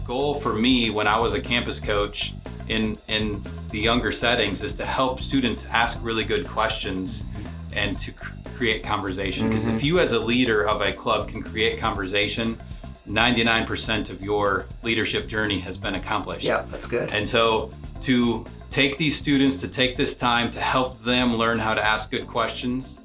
goal for me when I was a campus coach in the younger settings is to help students ask really good questions and to create conversation. Because if you as a leader of a club can create conversation, 99% of your leadership journey has been accomplished. Yeah, that's good. And so to take these students, to take this time to help them learn how to ask good questions.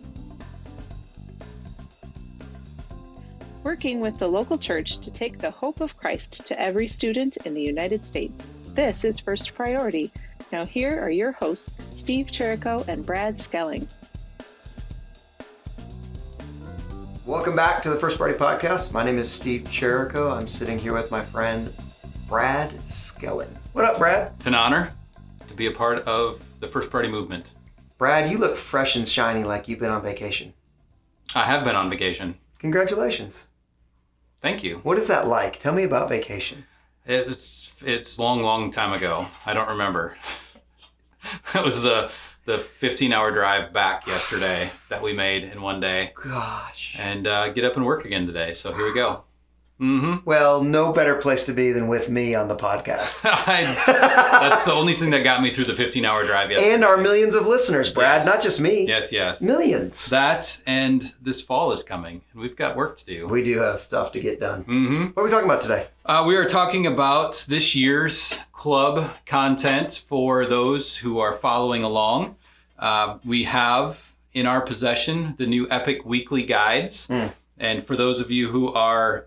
Working with the local church to take the hope of Christ to every student in the United States. This is First Priority. Now here are your hosts, Steve Chirico and Brad Skelling. Welcome back to the First Party Podcast. My name is Steve Chirico. I'm sitting here with my friend, Brad Skelling. What up, Brad? It's an honor to be a part of the First Party movement. Brad, you look fresh and shiny like you've been on vacation. I have been on vacation. Congratulations. Thank you. What is that like? Tell me about vacation. It's long time ago. I don't remember. It was the 15-hour drive back yesterday that we made in one day. Gosh. And get up and work again today. So here we go. Well, no better place to be than with me on the podcast. That's the only thing that got me through the 15-hour drive yesterday. And our millions of listeners, Brad, Yes. not just me. Yes. Millions. That and this fall is coming. We've got work to do. We do have stuff to get done. What are we talking about today? We are talking about this year's club content for those who are following along. We have in our possession the new Epic Weekly Guides. And for those of you who are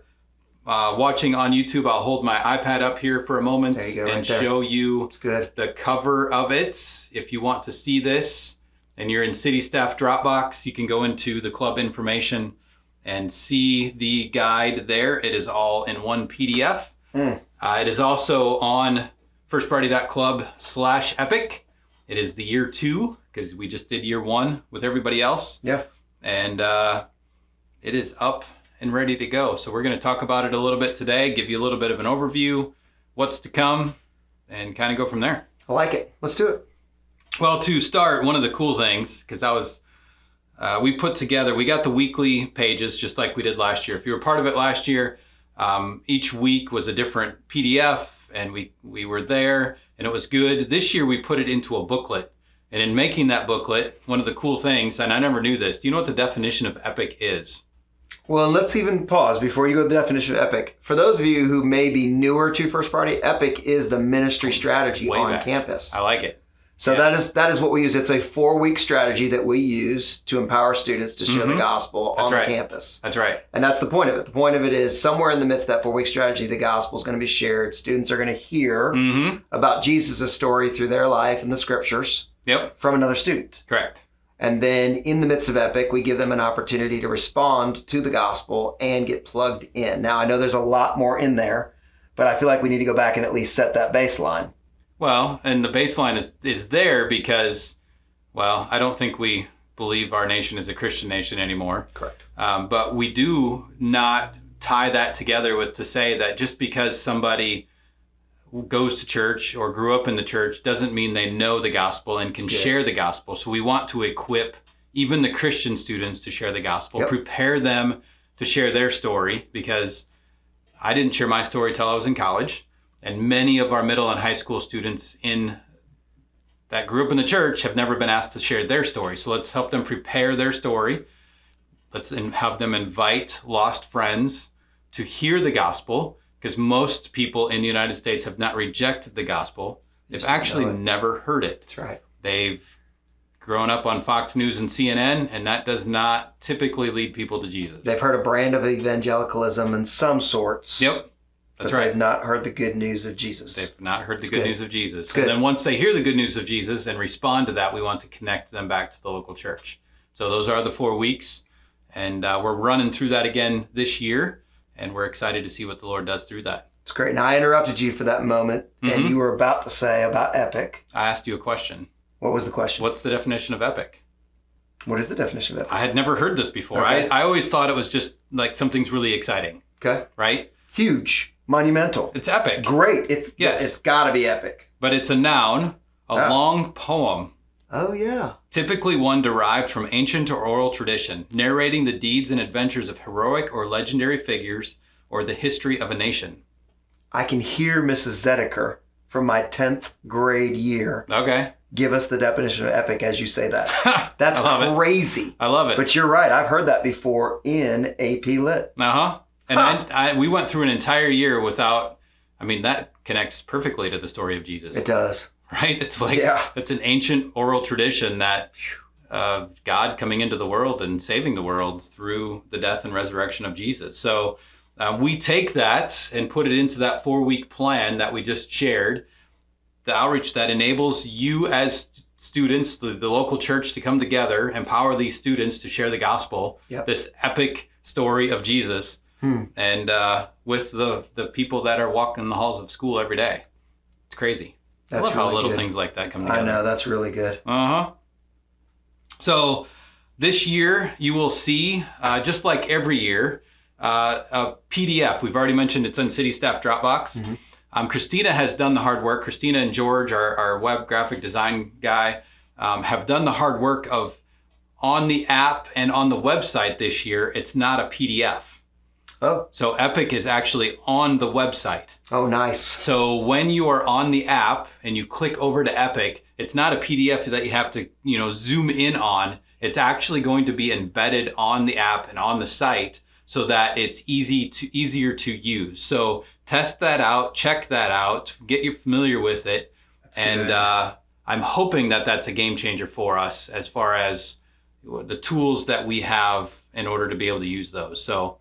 watching on YouTube, I'll hold my iPad up here for a moment There you go, and right there. show you It's good. the cover of it. If you want to see this and you're in City Staff Dropbox, you can go into the club information and see the guide there. It is all in one PDF. It is also on firstparty.club/epic. It is the year 2 because we just did year 1 with everybody else. Yeah. And it is up and ready to go. So we're going to talk about it a little bit today, give you a little bit of an overview, what's to come, and kind of go from there. I like it. Let's do it. Well, to start, one of the cool things, because we got the weekly pages just like we did last year. If you were part of it last year, each week was a different PDF, and we were there, and it was good. This year we put it into a booklet. And in making that booklet, one of the cool things, and I never knew this, do you know what the definition of epic is? Well, let's even pause before you go to the definition of epic. For those of you who may be newer to First Party, epic is the ministry strategy Way on back. campus. I like it. So Yes. that is what we use. It's a 4-week strategy that we use to empower students to share the gospel on right. the campus. That's right. And that's the point of it. The point of it is somewhere in the midst of that 4-week strategy, the gospel is going to be shared. Students are going to hear about Jesus' story through their life and the scriptures Yep. from another student. Correct. And then in the midst of Epic, we give them an opportunity to respond to the gospel and get plugged in. Now, I know there's a lot more in there, but I feel like we need to go back and at least set that baseline. Well, and the baseline is there because, well, I don't think we believe our nation is a Christian nation anymore. Correct. But we do not tie that together with to say that just because somebody goes to church or grew up in the church doesn't mean they know the gospel and can share the gospel. So we want to equip even the Christian students to share the gospel, prepare them to share their story, because I didn't share my story till I was in college. And many of our middle and high school students that grew up in the church have never been asked to share their story. So let's help them prepare their story. Let's have them invite lost friends to hear the gospel, because most people in the United States have not rejected the gospel. They've actually never heard it. That's right. They've grown up on Fox News and CNN, and that does not typically lead people to Jesus. They've heard a brand of evangelicalism in some sorts. Yep. That's but right. They've not heard the good news of Jesus. They've not heard the It's good good. news of Jesus. Good. And then once they hear the good news of Jesus and respond to that, we want to connect them back to the local church. So those are the 4 weeks. And we're running through that again this year. And we're excited to see what the Lord does through that. It's great. Now, I interrupted you for that moment, and you were about to say about epic. I asked you a question. What was the question? What's the definition of epic? What is the definition of epic? I had never heard this before. Okay. I always thought it was just like something's really exciting, Okay. right? Huge. Monumental. It's epic. Great. It's Yes. got to be epic. But it's a noun, a Ah. long poem, Oh, yeah. typically one derived from ancient or oral tradition, narrating the deeds and adventures of heroic or legendary figures or the history of a nation. I can hear Mrs. Zedeker from my 10th grade year Okay. give us the definition of epic as you say that. That's I love crazy. I love it. But you're right. I've heard that before in AP Lit. Uh-huh. And we went through an entire year without, I mean, that connects perfectly to the story of Jesus. It does. Right? It's like, it's an ancient oral tradition that God coming into the world and saving the world through the death and resurrection of Jesus. So we take that and put it into that 4-week plan that we just shared, the outreach that enables you as students, the local church, to come together, empower these students to share the gospel, this epic story of Jesus, and with the people that are walking the halls of school every day. It's crazy. I love how little things like that come together. I know, that's really good. Uh-huh. So this year you will see, just like every year, a PDF. We've already mentioned it's on City Staff Dropbox. Christina has done the hard work. Christina and George, our web graphic design guy, have done the hard work of, on the app and on the website this year, it's not a PDF. Oh. So Epic is actually on the website. Oh, nice. So when you are on the app and you click over to Epic, it's not a PDF that you have to, zoom in on. It's actually going to be embedded on the app and on the site so that it's easier to use. So test that out, check that out, get you familiar with it. That's good. I'm hoping that that's a game changer for us as far as the tools that we have in order to be able to use those. So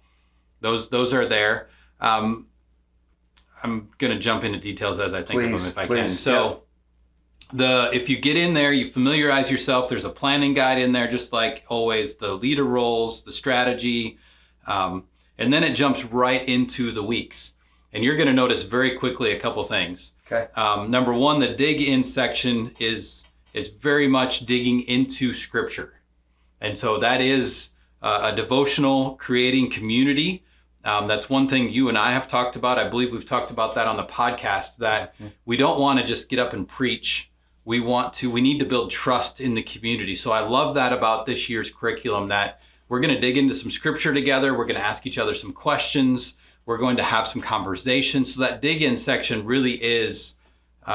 those are there. I'm going to jump into details as I think of them if I can. So if you get in there, you familiarize yourself. There's a planning guide in there, just like always, the leader roles, the strategy, and then it jumps right into the weeks. And you're going to notice very quickly a couple things. Okay. Number one, the dig in section is very much digging into Scripture. And so that is a devotional, creating community. That's one thing you and I have talked about. I believe we've talked about that on the podcast, that we don't want to just get up and preach. We need to build trust in the community. So I love that about this year's curriculum, that we're going to dig into some Scripture together. We're going to ask each other some questions. We're going to have some conversations. So that dig in section really is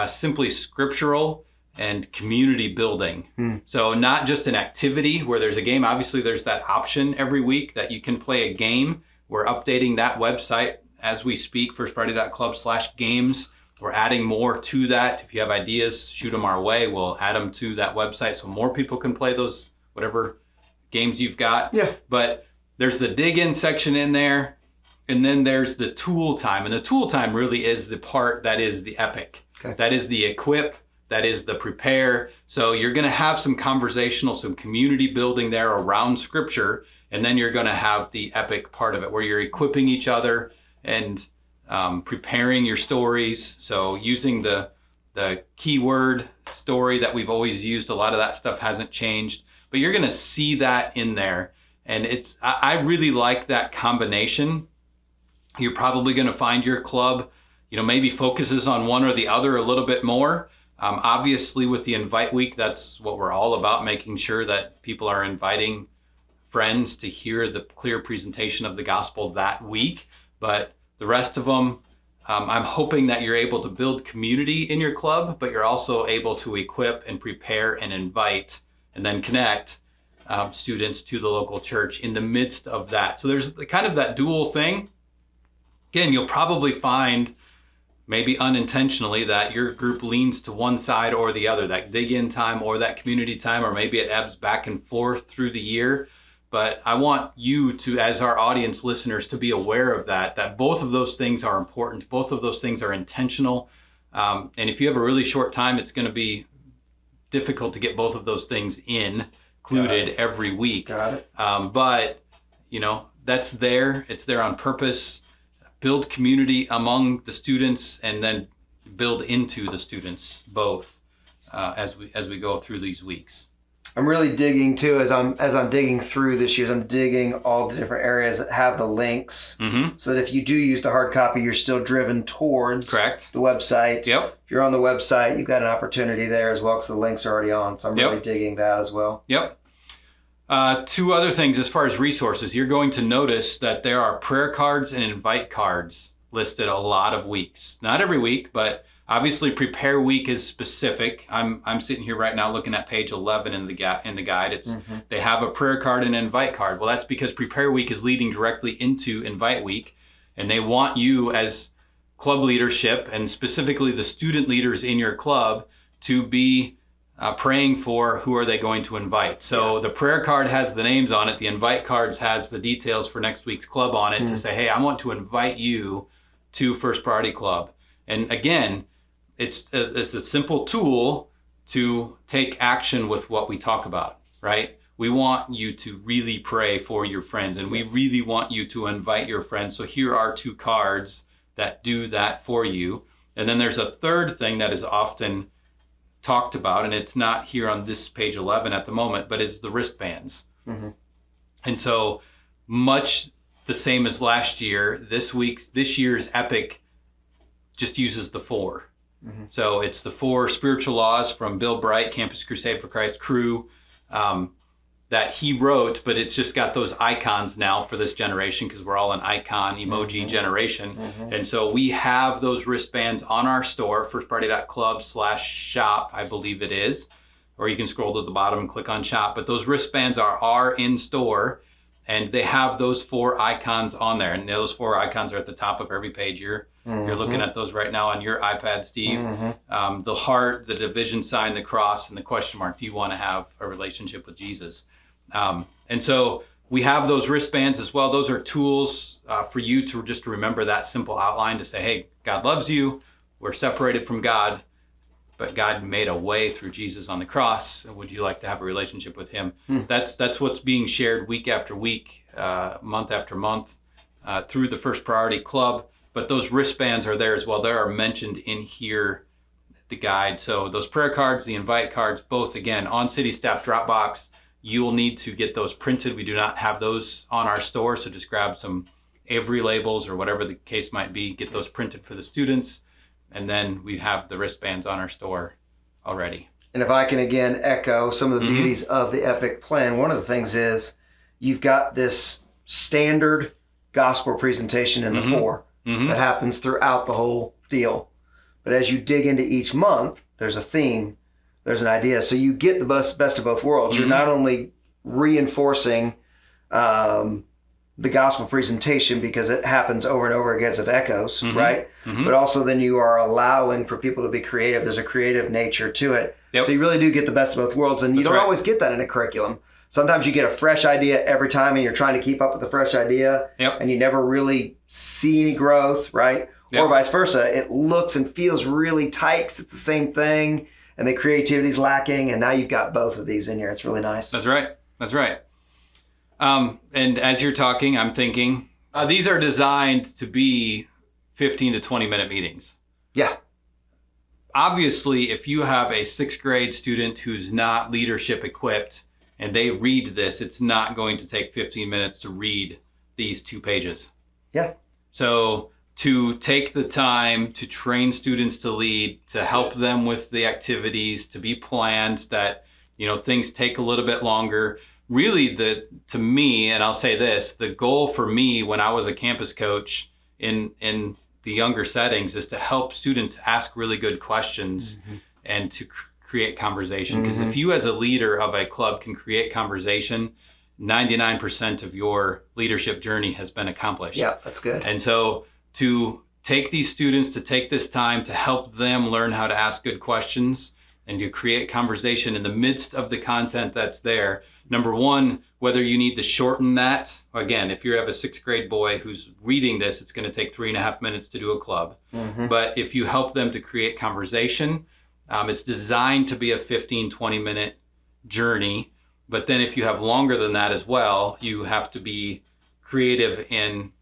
simply scriptural and community building. So not just an activity where there's a game. Obviously, there's that option every week that you can play a game. We're updating that website as we speak, firstpriority.club/games. We're adding more to that. If you have ideas, shoot them our way. We'll add them to that website so more people can play those, whatever games you've got. Yeah. But there's the dig in section in there. And then there's the tool time. And the tool time really is the part that is the epic. Okay. That is the equip. That is the prepare. So you're going to have some conversational, some community building there around Scripture. And then you're going to have the epic part of it where you're equipping each other and preparing your stories. So using the keyword story that we've always used, a lot of that stuff hasn't changed. But you're going to see that in there. And I really like that combination. You're probably going to find your club, maybe focuses on one or the other a little bit more. Obviously, with the Invite Week, that's what we're all about, making sure that people are inviting friends to hear the clear presentation of the gospel that week. But the rest of them, I'm hoping that you're able to build community in your club, but you're also able to equip and prepare and invite and then connect students to the local church in the midst of that. So there's kind of that dual thing. Again, you'll probably find, maybe unintentionally, that your group leans to one side or the other, that dig in time or that community time, or maybe it ebbs back and forth through the year. But I want you to, as our audience listeners, to be aware of that both of those things are important. Both of those things are intentional. And if you have a really short time, it's going to be difficult to get both of those things included every week. Got it. But, that's there. It's there on purpose. Build community among the students and then build into the students both as we go through these weeks. I'm really digging too as I'm digging through this year. I'm digging all the different areas that have the links, so that if you do use the hard copy, you're still driven towards the website. Yep. If you're on the website, you've got an opportunity there as well because the links are already on. So I'm really digging that as well. Yep. Two other things as far as resources. You're going to notice that there are prayer cards and invite cards listed a lot of weeks. Not every week, but obviously Prepare Week is specific. I'm sitting here right now looking at page 11 in the guide. It's they have a prayer card and an invite card. Well, that's because Prepare Week is leading directly into Invite Week, and they want you as club leadership and specifically the student leaders in your club to be praying for who are they going to invite. So the prayer card has the names on it. The invite cards has the details for next week's club on it to say, hey, I want to invite you to First Priority Club. And again, it's a simple tool to take action with what we talk about, right? We want you to really pray for your friends, and we really want you to invite your friends. So here are 2 cards that do that for you. And then there's a third thing that is often talked about, and it's not here on this page 11 at the moment, but is the wristbands. And so much the same as last year, this year's Epic just uses the 4. So it's the 4 spiritual laws from Bill Bright, Campus Crusade for Christ crew, that he wrote, but it's just got those icons now for this generation because we're all an icon emoji generation. And so we have those wristbands on our store, firstparty.club/shop, I believe it is, or you can scroll to the bottom and click on shop, but those wristbands are in store, and they have those 4 icons on there, and those 4 icons are at the top of every page. You're looking at those right now on your iPad, Steve. The heart, the division sign, the cross, and the question mark. Do you want to have a relationship with Jesus? And so we have those wristbands as well. Those are tools for you to just remember that simple outline to say, hey, God loves you. We're separated from God, but God made a way through Jesus on the cross. And would you like to have a relationship with him? That's what's being shared week after week, month after month through the First Priority Club. But those wristbands are there as well. They are mentioned in here, the guide. So those prayer cards, the invite cards, both, again, on City Staff Dropbox. You will need to get those printed. We do not have those on our store, so just grab some Avery labels or whatever the case might be, get those printed for the students, and then we have the wristbands on our store already. And if I can again echo some of the beauties of the Epic plan, one of the things is you've got this standard gospel presentation in the 4 that happens throughout the whole deal. But as you dig into each month, there's a theme. There's an idea. So you get the best of both worlds. You're not only reinforcing the gospel presentation because it happens over and over again of echoes, right? But also then you are allowing for people to be creative. There's a creative nature to it. So you really do get the best of both worlds. And you don't always get that in a curriculum. Sometimes you get a fresh idea every time and you're trying to keep up with the fresh idea and you never really see any growth, right? Or vice versa. It looks and feels really tight because it's the same thing. And the creativity's lacking, and now you've got both of these in here. It's really nice. That's right. And as you're talking, I'm thinking, these are designed to be 15 to 20 minute meetings. Yeah. Obviously, if you have a 6th grade student who's not leadership equipped and they read this, it's not going to take 15 minutes to read these 2 pages. Yeah. So to take the time to train students to lead, to help them with the activities, to be planned, that, things take a little bit longer. Really, to me, and I'll say this, the goal for me when I was a campus coach in the younger settings is to help students ask really good questions and to create conversation. Because if you as a leader of a club can create conversation, 99% of your leadership journey has been accomplished. Yeah, that's good. And so to take these students, to take this time to help them learn how to ask good questions and to create conversation in the midst of the content that's there. Number one, whether you need to shorten that. Again, if you have a 6th grade boy who's reading this, it's going to take 3.5 minutes to do a club. But if you help them to create conversation, it's designed to be a 15, 20 minute journey. But then if you have longer than that as well, you have to be creative in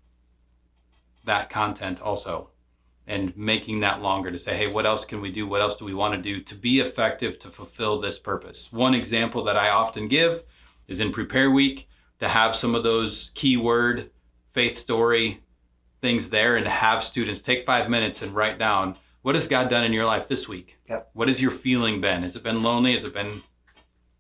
that content also and making that longer to say, hey, what else can we do? What else do we want to do to be effective to fulfill this purpose? One example that I often give is in Prepare Week, to have some of those keyword faith story things there and to have students take 5 minutes and write down, what has God done in your life this week? Yep. What has your feeling been? Has it been lonely? Has it been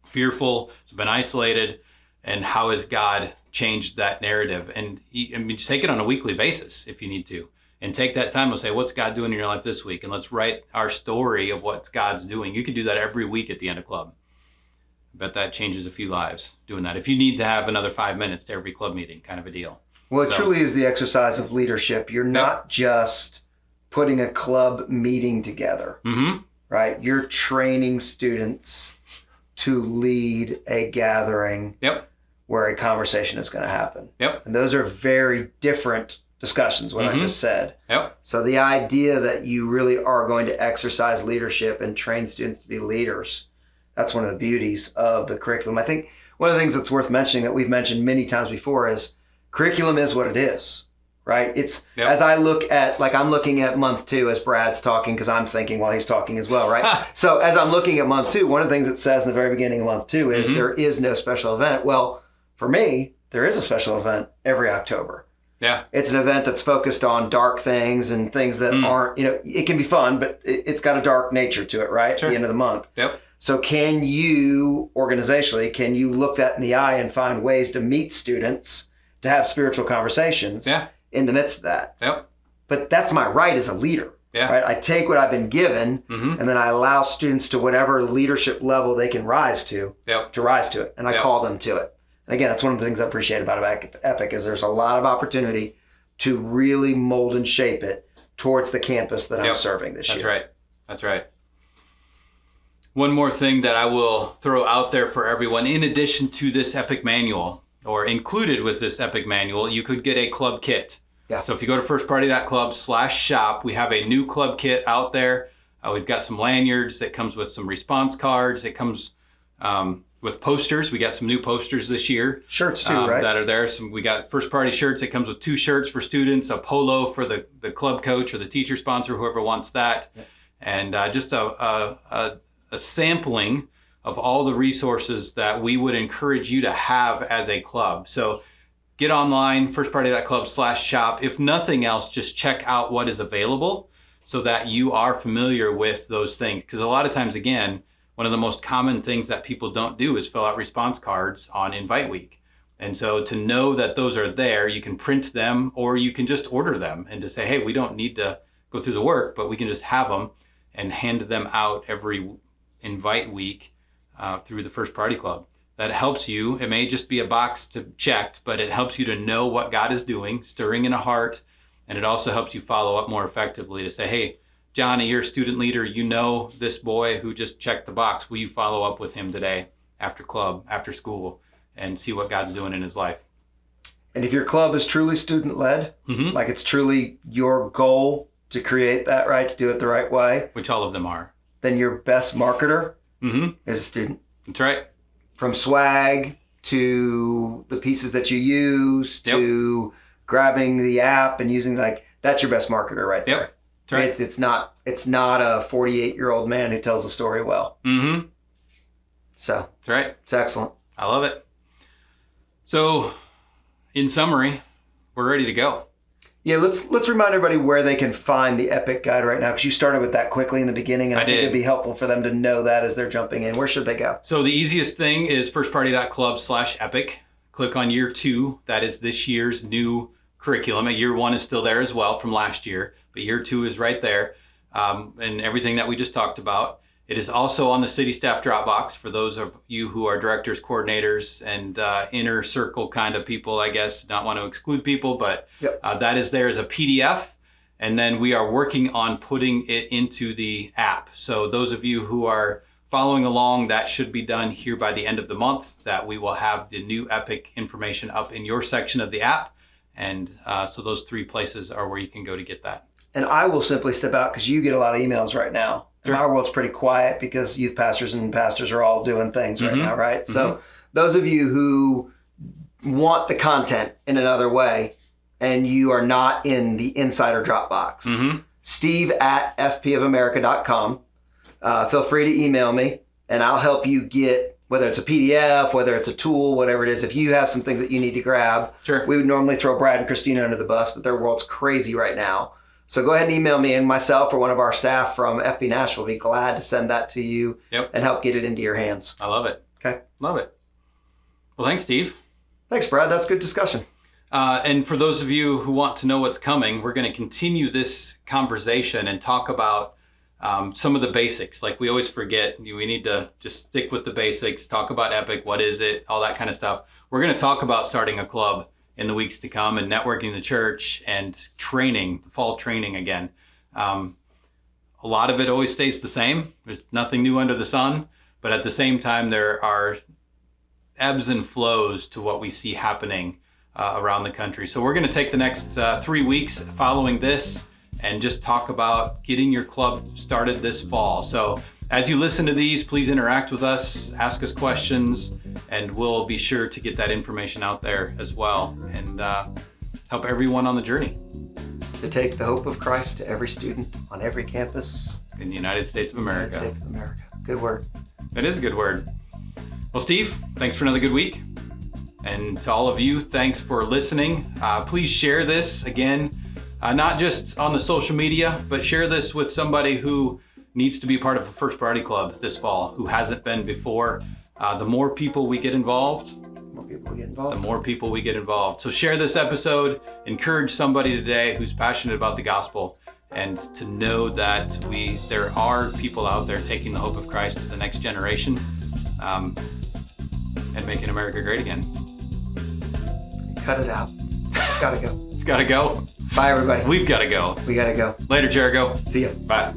fearful? Has it been isolated? And how has God changed that narrative? And just take it on a weekly basis if you need to. and take that time to say, what's God doing in your life this week? And let's write our story of what God's doing. You can do that every week at the end of club. I bet that changes a few lives doing that. If you need to have another 5 minutes to every club meeting, kind of a deal. Well, it truly is the exercise of leadership. You're not just putting a club meeting together, right? You're training students to lead a gathering where a conversation is going to happen. And those are very different discussions, what I just said. So the idea that you really are going to exercise leadership and train students to be leaders, that's one of the beauties of the curriculum. I think one of the things that's worth mentioning that we've mentioned many times before is curriculum is what it is, right? It's as I look at, like I'm looking at month 2 as Brad's talking, because I'm thinking while he's talking as well, right? So as I'm looking at month 2, one of the things it says in the very beginning of month 2 is there is no special event. Well, for me, there is a special event every October. It's an event that's focused on dark things and things that aren't, it can be fun, but it's got a dark nature to it, right? At the end of the month. So can you, organizationally, can you look that in the eye and find ways to meet students to have spiritual conversations in the midst of that? But that's my right as a leader. Right? I take what I've been given and then I allow students to whatever leadership level they can rise to rise to it. And I call them to it. And again, that's one of the things I appreciate about Epic is there's a lot of opportunity to really mold and shape it towards the campus that I'm serving this year. That's right. One more thing that I will throw out there for everyone, in addition to this Epic manual, or included with this Epic manual, you could get a club kit. So if you go to firstparty.club/shop, we have a new club kit out there. We've got some lanyards that comes with some response cards. It comes with posters. We got some new posters this year. Shirts too, right? That are there. We got First Party shirts. It comes with 2 shirts for students, a polo for the club coach or the teacher sponsor, whoever wants that. And just a sampling of all the resources that we would encourage you to have as a club. So get online, firstparty.club/shop. If nothing else, just check out what is available so that you are familiar with those things. Because a lot of times, again, one of the most common things that people don't do is fill out response cards on Invite Week. And so to know that those are there, you can print them or you can just order them and to say, hey, we don't need to go through the work, but we can just have them and hand them out every Invite Week through the First Party Club. That helps you. It may just be a box to checked, but it helps you to know what God is doing, stirring in a heart, and it also helps you follow up more effectively to say, hey, Johnny, you're a student leader. You know this boy who just checked the box. Will you follow up with him today after club, after school, and see what God's doing in his life? And if your club is truly student-led, like it's truly your goal to create that, right, to do it the right way, which all of them are, then your best marketer is a student. That's right. From swag to the pieces that you use to grabbing the app and using, like, that's your best marketer right there. That's right. It's not a 48-year-old man who tells the story well. So that's right. It's excellent. I love it. So in summary, we're ready to go. Yeah, let's remind everybody where they can find the Epic Guide right now, because you started with that quickly in the beginning, and I think it'd be helpful for them to know that as they're jumping in. Where should they go? So the easiest thing is firstparty.club/epic. Click on year 2. That is this year's new curriculum. Year 1 is still there as well from last year, but year 2 is right there, and everything that we just talked about. It is also on the city staff Dropbox for those of you who are directors, coordinators, and inner circle kind of people, I guess. Not want to exclude people, but that is there as a PDF. And then we are working on putting it into the app. So those of you who are following along, that should be done here by the end of the month, that we will have the new Epic information up in your section of the app. And so those 3 places are where you can go to get that. And I will simply step out because you get a lot of emails right now. Sure. My world's pretty quiet because youth pastors and pastors are all doing things right now, right? So those of you who want the content in another way and you are not in the insider Dropbox, steve@fpofamerica.com. Feel free to email me and I'll help you get, whether it's a PDF, whether it's a tool, whatever it is. If you have some things that you need to grab, we would normally throw Brad and Christina under the bus, but their world's crazy right now. So go ahead and email me, and myself or one of our staff from FB Nashville will be glad to send that to you and help get it into your hands. I love it. Okay. Love it. Well, thanks, Steve. Thanks, Brad. That's good discussion. And for those of you who want to know what's coming, we're going to continue this conversation and talk about some of the basics. Like we always forget, we need to just stick with the basics, talk about Epic, what is it, all that kind of stuff. We're going to talk about starting a club in the weeks to come and networking the church and training, fall training again. A lot of it always stays the same. There's nothing new under the sun, but at the same time, there are ebbs and flows to what we see happening around the country. So we're going to take the next 3 weeks following this and just talk about getting your club started this fall. So as you listen to these, please interact with us, ask us questions, and we'll be sure to get that information out there as well and help everyone on the journey. To take the hope of Christ to every student on every campus in the United States of America. United States of America. Good word. That is a good word. Well, Steve, thanks for another good week. And to all of you, thanks for listening. Please share this again, not just on the social media, but share this with somebody who needs to be part of a First Priority Club this fall, who hasn't been before. The more people we get involved, the more people we get involved. So share this episode, encourage somebody today who's passionate about the gospel, and to know that there are people out there taking the hope of Christ to the next generation and making America great again. Cut it out. It's gotta go. It's gotta go. Bye, everybody. We've gotta go. We gotta go. Later, Jericho. See ya. Bye.